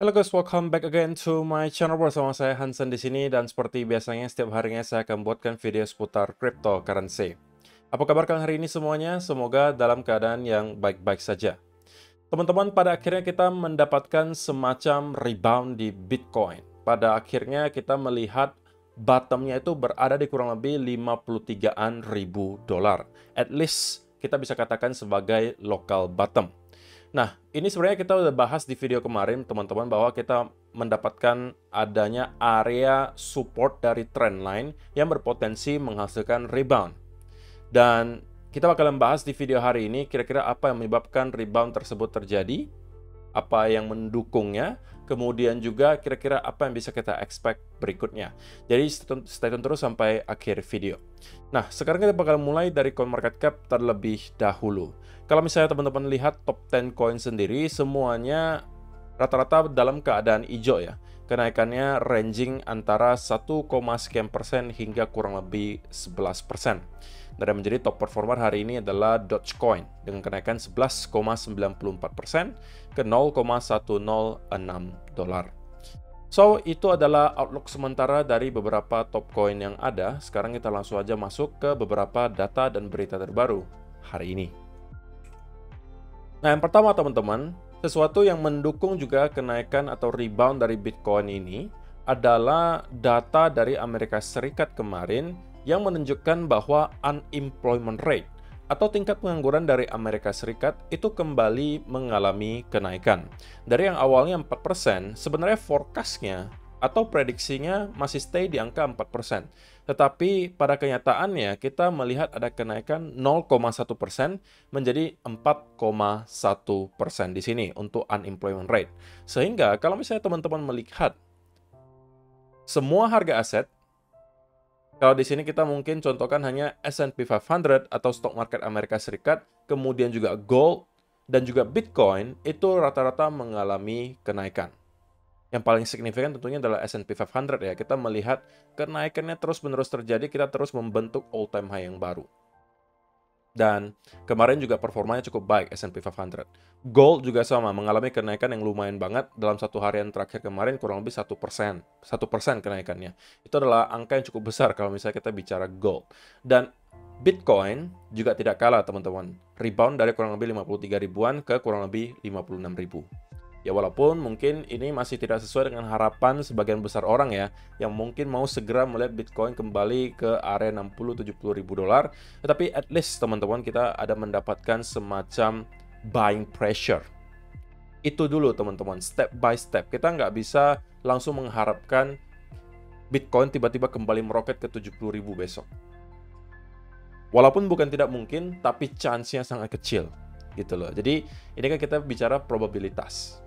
Halo guys, welcome back again to my channel bersama saya Hansen di sini dan seperti biasanya setiap harinya saya akan buatkan video seputar cryptocurrency. Apa kabar kalian hari ini semuanya? Semoga dalam keadaan yang baik-baik saja. Teman-teman, pada akhirnya kita mendapatkan semacam rebound di Bitcoin. Pada akhirnya kita melihat bottomnya itu berada di kurang lebih 53-an ribu dolar. At least kita bisa katakan sebagai local bottom. Nah, ini sebenarnya kita udah bahas di video kemarin, teman-teman, bahwa kita mendapatkan adanya area support dari trendline yang berpotensi menghasilkan rebound. Dan kita bakalan bahas di video hari ini kira-kira apa yang menyebabkan rebound tersebut terjadi, apa yang mendukungnya, kemudian juga kira-kira apa yang bisa kita expect berikutnya. Jadi stay tune terus sampai akhir video. Nah, sekarang kita bakal mulai dari CoinMarketCap terlebih dahulu. Kalau misalnya teman-teman lihat top 10 coin sendiri, semuanya rata-rata dalam keadaan hijau ya. Kenaikannya ranging antara 1, sekian persen hingga kurang lebih 11%. Dan yang menjadi top performer hari ini adalah Dogecoin dengan kenaikan 11,94% ke 0,106 dolar. So, itu adalah outlook sementara dari beberapa top coin yang ada. Sekarang kita langsung aja masuk ke beberapa data dan berita terbaru hari ini. Nah, yang pertama teman-teman, sesuatu yang mendukung juga kenaikan atau rebound dari Bitcoin ini adalah data dari Amerika Serikat kemarin yang menunjukkan bahwa unemployment rate atau tingkat pengangguran dari Amerika Serikat itu kembali mengalami kenaikan. Dari yang awalnya 4%, sebenarnya forecast-nya atau prediksinya masih stay di angka 4%. Tetapi pada kenyataannya kita melihat ada kenaikan 0,1% menjadi 4,1% di sini untuk unemployment rate. Sehingga kalau misalnya teman-teman melihat semua harga aset, kalau di sini kita mungkin contohkan hanya S&P 500 atau stock market Amerika Serikat, kemudian juga gold dan juga Bitcoin itu rata-rata mengalami kenaikan. Yang paling signifikan tentunya adalah S&P 500 ya. Kita melihat kenaikannya terus-menerus terjadi, kita terus membentuk all-time high yang baru. Dan kemarin juga performanya cukup baik S&P 500. Gold juga sama, mengalami kenaikan yang lumayan banget dalam satu harian terakhir kemarin kurang lebih 1%. 1% kenaikannya. Itu adalah angka yang cukup besar kalau misalnya kita bicara gold. Dan Bitcoin juga tidak kalah teman-teman. Rebound dari kurang lebih 53 ribuan ke kurang lebih 56 ribu. Ya walaupun mungkin ini masih tidak sesuai dengan harapan sebagian besar orang ya, yang mungkin mau segera melihat Bitcoin kembali ke area 60-70 ribu dolar, tetapi at least teman-teman kita ada mendapatkan semacam buying pressure. Itu dulu teman-teman, step by step. Kita nggak bisa langsung mengharapkan Bitcoin tiba-tiba kembali meroket ke 70 ribu besok. Walaupun bukan tidak mungkin, tapi chance-nya sangat kecil gitu loh. Jadi ini kan kita bicara probabilitas.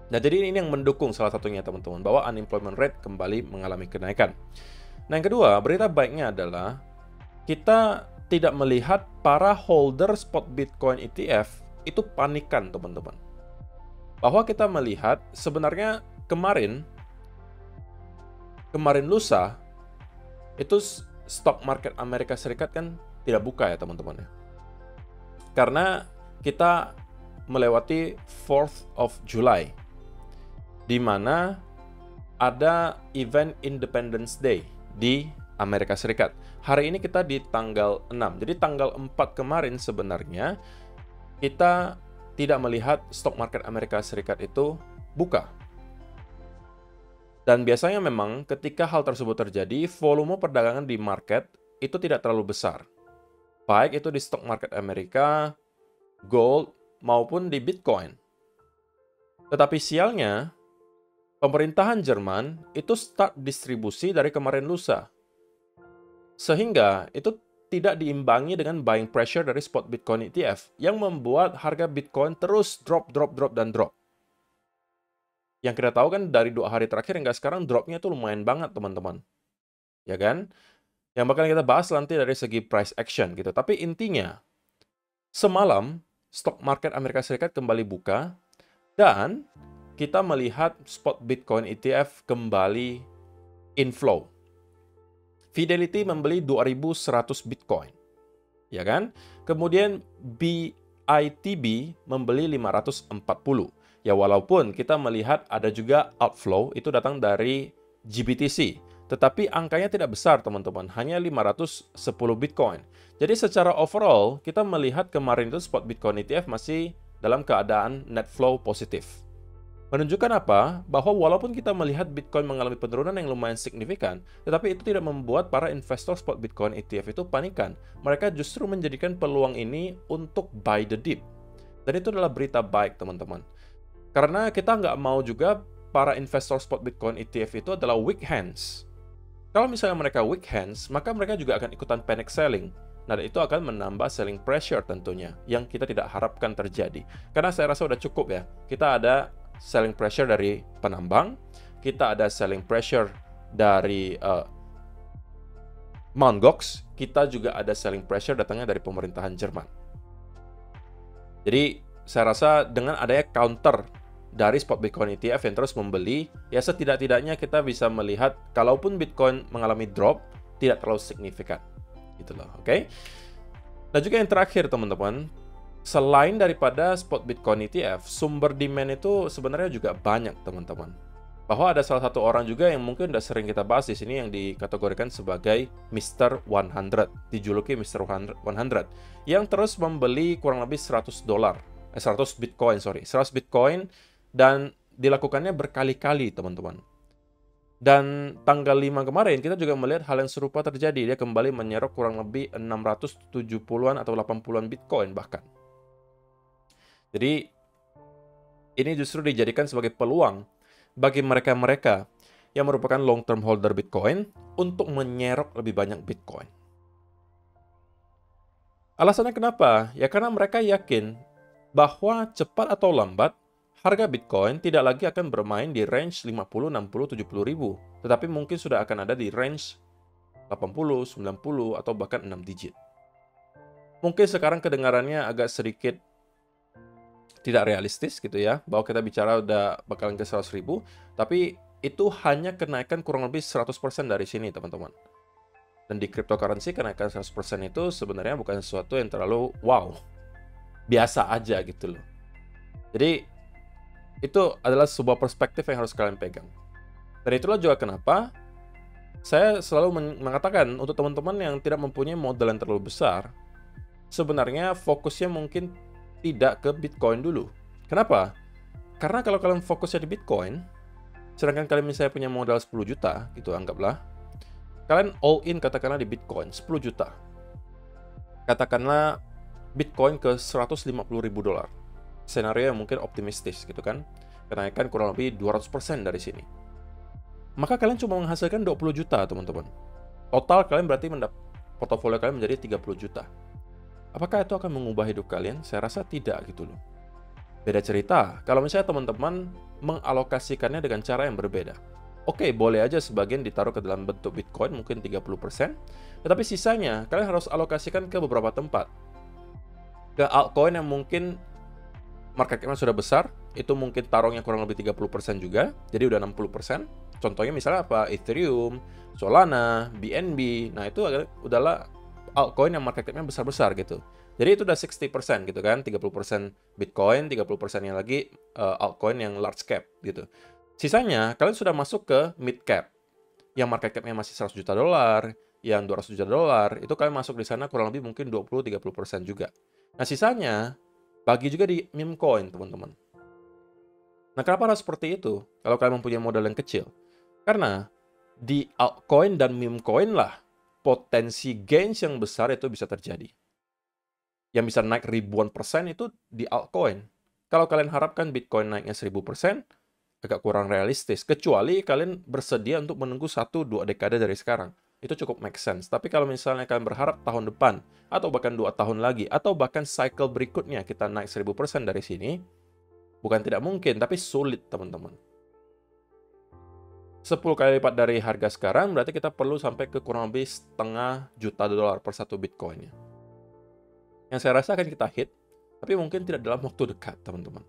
Nah, jadi ini yang mendukung salah satunya teman-teman, bahwa unemployment rate kembali mengalami kenaikan. Nah, yang kedua, berita baiknya adalah kita tidak melihat para holder spot Bitcoin ETF itu panikan, teman-teman. Bahwa kita melihat sebenarnya kemarin lusa, itu stock market Amerika Serikat kan tidak buka ya teman-teman ya. Karena kita melewati 4th of July, di mana ada event Independence Day di Amerika Serikat. Hari ini kita di tanggal 6. Jadi tanggal 4 kemarin sebenarnya kita tidak melihat stock market Amerika Serikat itu buka. Dan biasanya memang ketika hal tersebut terjadi, volume perdagangan di market itu tidak terlalu besar. Baik itu di stock market Amerika, gold, maupun di Bitcoin. Tetapi sialnya, pemerintahan Jerman itu start distribusi dari kemarin lusa. Sehingga itu tidak diimbangi dengan buying pressure dari spot Bitcoin ETF yang membuat harga Bitcoin terus drop. Yang kita tahu kan dari 2 hari terakhir hingga sekarang dropnya itu lumayan banget teman-teman. Ya kan? Yang bakal kita bahas nanti dari segi price action gitu. Tapi intinya, semalam stock market Amerika Serikat kembali buka dan kita melihat spot Bitcoin ETF kembali inflow. Fidelity membeli 2.100 Bitcoin, ya kan? Kemudian BITB membeli 540, Ya walaupun kita melihat ada juga outflow itu datang dari GBTC, tetapi angkanya tidak besar teman-teman, hanya 510 Bitcoin. Jadi secara overall kita melihat kemarin itu spot Bitcoin ETF masih dalam keadaan net flow positif. Menunjukkan apa? Bahwa walaupun kita melihat Bitcoin mengalami penurunan yang lumayan signifikan, tetapi itu tidak membuat para investor spot Bitcoin ETF itu panikan. Mereka justru menjadikan peluang ini untuk buy the dip. Dan itu adalah berita baik, teman-teman. Karena kita nggak mau juga para investor spot Bitcoin ETF itu adalah weak hands. Kalau misalnya mereka weak hands, maka mereka juga akan ikutan panic selling. Nah, itu akan menambah selling pressure tentunya, yang kita tidak harapkan terjadi. Karena saya rasa udah cukup ya. Kita ada selling pressure dari penambang, kita ada selling pressure dari Mt. Gox, kita juga ada selling pressure datangnya dari pemerintahan Jerman. Jadi, saya rasa dengan adanya counter dari spot Bitcoin ETF yang terus membeli, ya setidak-tidaknya kita bisa melihat kalaupun Bitcoin mengalami drop, tidak terlalu signifikan. Gitu loh, oke? Dan juga yang terakhir, teman-teman, selain daripada spot Bitcoin ETF, sumber demand itu sebenarnya juga banyak, teman-teman. Bahwa ada salah satu orang juga yang mungkin udah sering kita bahas di sini yang dikategorikan sebagai Mr. 100, dijuluki Mr. 100, yang terus membeli kurang lebih 100 Bitcoin, 100 Bitcoin, dan dilakukannya berkali-kali, teman-teman. Dan tanggal 5 kemarin kita juga melihat hal yang serupa terjadi. Dia kembali menyerok kurang lebih 670-an atau 80-an Bitcoin bahkan. Jadi, ini justru dijadikan sebagai peluang bagi mereka-mereka yang merupakan long-term holder Bitcoin untuk menyerok lebih banyak Bitcoin. Alasannya kenapa? Ya karena mereka yakin bahwa cepat atau lambat, harga Bitcoin tidak lagi akan bermain di range 50, 60, 70 ribu, tetapi mungkin sudah akan ada di range 80, 90, atau bahkan 6 digit. Mungkin sekarang kedengarannya agak sedikit tidak realistis gitu ya, bahwa kita bicara udah bakalan ke 100 ribu, tapi itu hanya kenaikan kurang lebih 100% dari sini, teman-teman. Dan di cryptocurrency, kenaikan 100% itu sebenarnya bukan sesuatu yang terlalu wow, biasa aja gitu loh. Jadi, itu adalah sebuah perspektif yang harus kalian pegang. Dan itulah juga kenapa saya selalu mengatakan untuk teman-teman yang tidak mempunyai modal yang terlalu besar, sebenarnya fokusnya mungkin tidak ke Bitcoin dulu. Kenapa? Karena kalau kalian fokusnya di Bitcoin, sedangkan kalian misalnya punya modal 10 juta, gitu anggaplah, kalian all in katakanlah di Bitcoin, 10 juta. Katakanlah Bitcoin ke 150 ribu dolar. Senario yang mungkin optimistis gitu kan, kenaikan kurang lebih 200% dari sini. Maka kalian cuma menghasilkan 20 juta, teman-teman. Total kalian berarti portofolio kalian menjadi 30 juta. Apakah itu akan mengubah hidup kalian? Saya rasa tidak gitu loh. Beda cerita, kalau misalnya teman-teman mengalokasikannya dengan cara yang berbeda. Oke, boleh aja sebagian ditaruh ke dalam bentuk Bitcoin, mungkin 30%, tetapi sisanya kalian harus alokasikan ke beberapa tempat. Ke altcoin yang mungkin market cap-nya sudah besar, itu mungkin taruhnya kurang lebih 30% juga, jadi udah 60%. Contohnya misalnya apa? Ethereum, Solana, BNB, nah itu adalah altcoin yang market cap-nya besar-besar gitu. Jadi itu udah 60% gitu kan, 30% Bitcoin, 30%-nya lagi altcoin yang large cap gitu. Sisanya, kalian sudah masuk ke mid cap, yang market cap-nya masih 100 juta dolar, yang 200 juta dolar, itu kalian masuk di sana kurang lebih mungkin 20-30% juga. Nah sisanya, bagi juga di meme coin, teman-teman. Nah, kenapa harus seperti itu? Kalau kalian mempunyai modal yang kecil. Karena di altcoin dan meme coin lah potensi gains yang besar itu bisa terjadi. Yang bisa naik ribuan persen itu di altcoin. Kalau kalian harapkan Bitcoin naiknya 1000%, agak kurang realistis. Kecuali kalian bersedia untuk menunggu 1-2 dekade dari sekarang. Itu cukup make sense. Tapi kalau misalnya kalian berharap tahun depan, atau bahkan 2 tahun lagi, atau bahkan cycle berikutnya kita naik 1000% dari sini, bukan tidak mungkin, tapi sulit, teman-teman. 10 kali lipat dari harga sekarang, berarti kita perlu sampai ke kurang lebih setengah juta dolar per satu Bitcoin-nya. Yang saya rasa akan kita hit, tapi mungkin tidak dalam waktu dekat, teman-teman.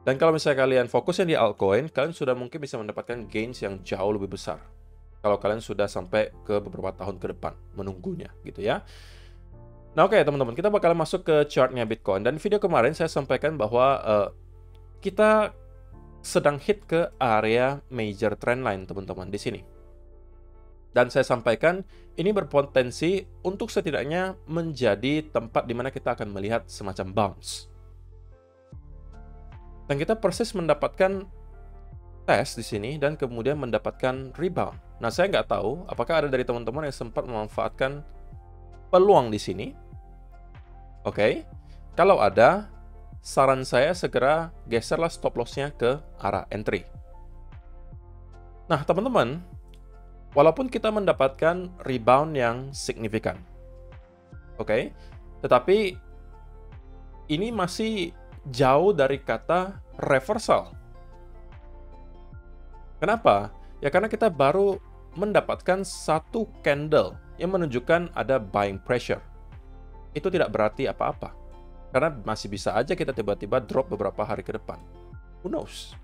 Dan kalau misalnya kalian fokusnya di altcoin, kalian sudah mungkin bisa mendapatkan gains yang jauh lebih besar. Kalau kalian sudah sampai ke beberapa tahun ke depan menunggunya gitu ya. Nah oke teman-teman, kita bakal masuk ke chartnya Bitcoin. Dan video kemarin saya sampaikan bahwa kita sedang hit ke area major trendline, teman-teman, di sini. Dan saya sampaikan, ini berpotensi untuk setidaknya menjadi tempat di mana kita akan melihat semacam bounce. Dan kita persis mendapatkan tes di sini dan kemudian mendapatkan rebound. Nah, saya nggak tahu apakah ada dari teman-teman yang sempat memanfaatkan peluang di sini. Oke, kalau ada, saran saya segera geserlah stop loss-nya ke arah entry. Nah, teman-teman, walaupun kita mendapatkan rebound yang signifikan, oke, tetapi ini masih jauh dari kata reversal. Kenapa? Ya karena kita baru mendapatkan satu candle yang menunjukkan ada buying pressure. Itu tidak berarti apa-apa. Karena masih bisa aja kita tiba-tiba drop beberapa hari ke depan. Who knows?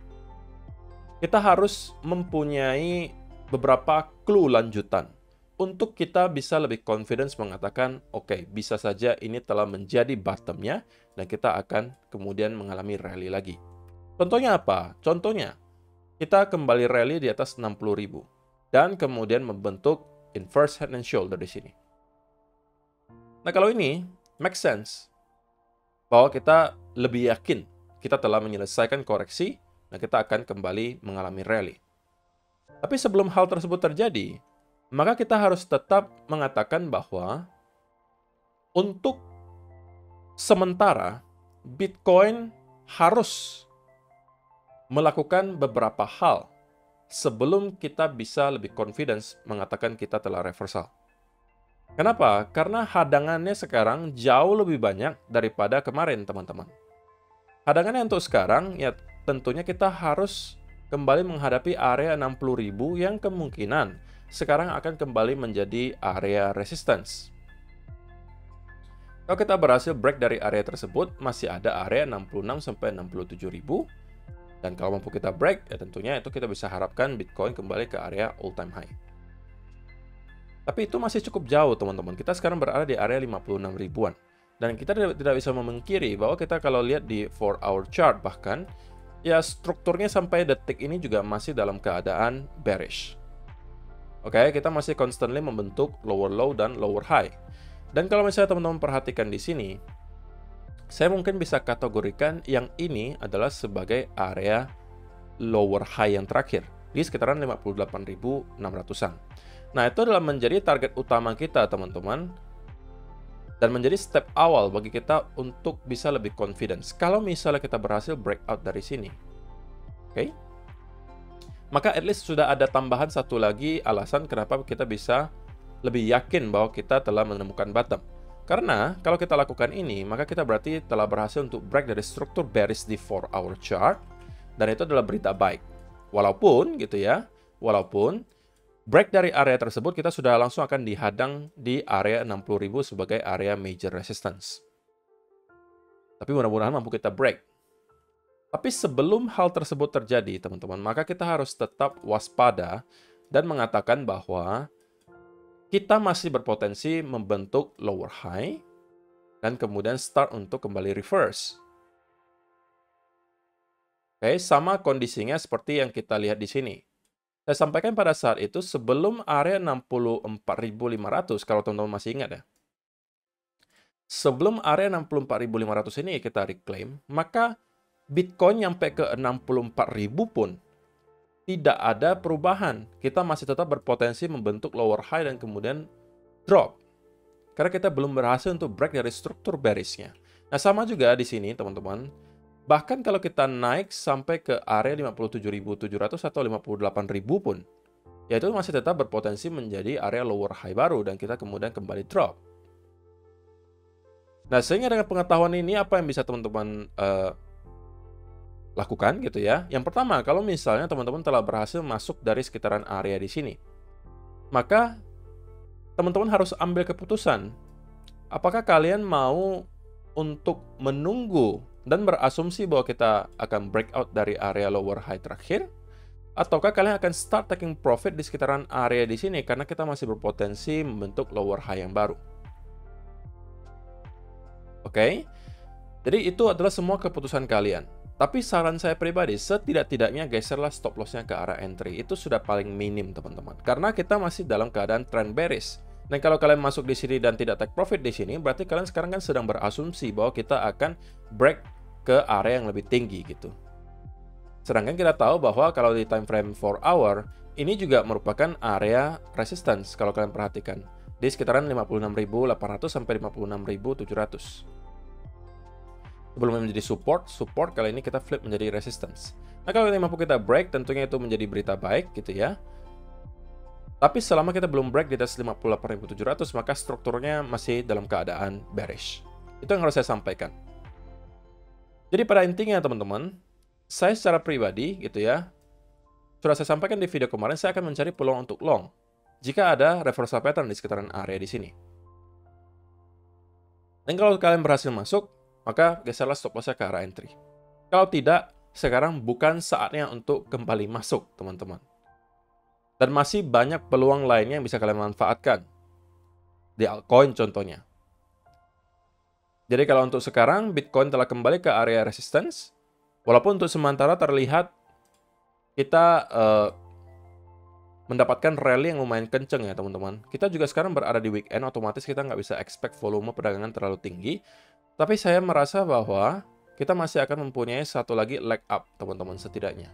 Kita harus mempunyai beberapa clue lanjutan untuk kita bisa lebih confidence mengatakan, oke, bisa saja ini telah menjadi bottom-nya dan kita akan kemudian mengalami rally lagi. Contohnya apa? Contohnya, kita kembali rally di atas 60.000 dan kemudian membentuk inverse head and shoulder di sini. Nah, kalau ini make sense bahwa kita lebih yakin kita telah menyelesaikan koreksi dan kita akan kembali mengalami rally. Tapi sebelum hal tersebut terjadi, maka kita harus tetap mengatakan bahwa untuk sementara Bitcoin harus melakukan beberapa hal sebelum kita bisa lebih confidence mengatakan kita telah reversal. Kenapa? Karena hadangannya sekarang jauh lebih banyak daripada kemarin, teman-teman. Hadangannya untuk sekarang, ya tentunya kita harus kembali menghadapi area 60.000 yang kemungkinan sekarang akan kembali menjadi area resistance. Kalau kita berhasil break dari area tersebut, masih ada area 66 sampai 67.000. Dan kalau mampu kita break, ya tentunya itu kita bisa harapkan Bitcoin kembali ke area all-time high. Tapi itu masih cukup jauh, teman-teman. Kita sekarang berada di area 56 ribuan. Dan kita tidak bisa memungkiri bahwa kita kalau lihat di 4-hour chart bahkan, ya strukturnya sampai detik ini juga masih dalam keadaan bearish. Oke, kita masih constantly membentuk lower low dan lower high. Dan kalau misalnya teman-teman perhatikan di sini, saya mungkin bisa kategorikan yang ini adalah sebagai area lower high yang terakhir di sekitaran 58.600-an. Nah, itu adalah menjadi target utama kita, teman-teman, dan menjadi step awal bagi kita untuk bisa lebih confidence. Kalau misalnya kita berhasil breakout dari sini, oke? Maka at least sudah ada tambahan satu lagi alasan kenapa kita bisa lebih yakin bahwa kita telah menemukan bottom. Karena kalau kita lakukan ini, maka kita berarti telah berhasil untuk break dari struktur bearish di 4-hour chart, dan itu adalah berita baik. Walaupun gitu ya, walaupun break dari area tersebut kita sudah langsung akan dihadang di area 60.000 sebagai area major resistance. Tapi mudah-mudahan mampu kita break. Tapi sebelum hal tersebut terjadi, teman-teman, maka kita harus tetap waspada dan mengatakan bahwa kita masih berpotensi membentuk lower high dan kemudian start untuk kembali reverse. Oke, sama kondisinya seperti yang kita lihat di sini. Saya sampaikan pada saat itu sebelum area 64.500, kalau teman-teman masih ingat ya. Sebelum area 64.500 ini kita reclaim, maka Bitcoin nyampe ke 64.000 pun tidak ada perubahan. Kita masih tetap berpotensi membentuk lower high dan kemudian drop. Karena kita belum berhasil untuk break dari struktur bearish-nya. Nah, sama juga di sini, teman-teman. Bahkan kalau kita naik sampai ke area 57.700 atau 58.000 pun, ya itu masih tetap berpotensi menjadi area lower high baru dan kita kemudian kembali drop. Nah, sehingga dengan pengetahuan ini, apa yang bisa teman-teman lakukan gitu ya. Yang pertama, kalau misalnya teman-teman telah berhasil masuk dari sekitaran area di sini, maka teman-teman harus ambil keputusan. Apakah kalian mau untuk menunggu dan berasumsi bahwa kita akan breakout dari area lower high terakhir, ataukah kalian akan start taking profit di sekitaran area di sini karena kita masih berpotensi membentuk lower high yang baru. Oke? Jadi itu adalah semua keputusan kalian. Tapi saran saya pribadi, setidak-tidaknya geserlah stop loss-nya ke arah entry. Itu sudah paling minim, teman-teman. Karena kita masih dalam keadaan trend bearish. Dan kalau kalian masuk di sini dan tidak take profit di sini, berarti kalian sekarang kan sedang berasumsi bahwa kita akan break ke area yang lebih tinggi gitu. Sedangkan kita tahu bahwa kalau di time frame 4 hour, ini juga merupakan area resistance kalau kalian perhatikan. Di sekitaran 56.800 sampai 56.700. Sebelumnya menjadi support kali ini kita flip menjadi resistance. Nah, kalau ini mampu kita break, tentunya itu menjadi berita baik gitu ya. Tapi selama kita belum break di atas 58.700, maka strukturnya masih dalam keadaan bearish. Itu yang harus saya sampaikan. Jadi pada intinya teman-teman, saya secara pribadi gitu ya, sudah saya sampaikan di video kemarin, saya akan mencari peluang untuk long jika ada reversal pattern di sekitaran area di sini. Dan kalau kalian berhasil masuk, maka geserlah stop loss-nya ke arah entry. Kalau tidak, sekarang bukan saatnya untuk kembali masuk, teman-teman. Dan masih banyak peluang lainnya yang bisa kalian manfaatkan. Di altcoin contohnya. Jadi kalau untuk sekarang, Bitcoin telah kembali ke area resistance. Walaupun untuk sementara terlihat kita mendapatkan rally yang lumayan kenceng ya, teman-teman. Kita juga sekarang berada di weekend, otomatis kita nggak bisa expect volume perdagangan terlalu tinggi. Tapi saya merasa bahwa kita masih akan mempunyai satu lagi leg up, teman-teman, setidaknya.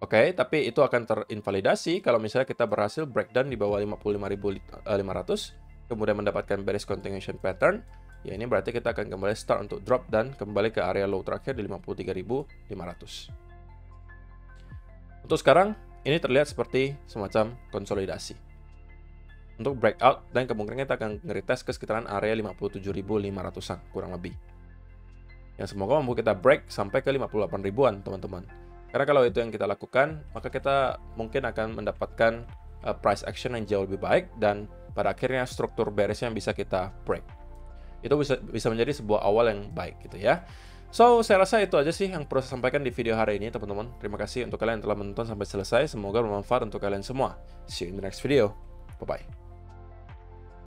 Oke, tapi itu akan terinvalidasi kalau misalnya kita berhasil breakdown di bawah 55.500, kemudian mendapatkan bearish continuation pattern, ya ini berarti kita akan kembali start untuk drop dan kembali ke area low terakhir di 53.500. Untuk sekarang, ini terlihat seperti semacam konsolidasi untuk breakout, dan kemungkinan kita akan nge-retest ke sekitaran area 57.500-an kurang lebih. Yang semoga mampu kita break sampai ke 58 ribuan, teman-teman. Karena kalau itu yang kita lakukan, maka kita mungkin akan mendapatkan price action yang jauh lebih baik, dan pada akhirnya struktur bearish yang bisa kita break. Itu bisa menjadi sebuah awal yang baik gitu ya. So, saya rasa itu aja sih yang perlu saya sampaikan di video hari ini, teman-teman. Terima kasih untuk kalian yang telah menonton sampai selesai. Semoga bermanfaat untuk kalian semua. See you in the next video. Bye-bye.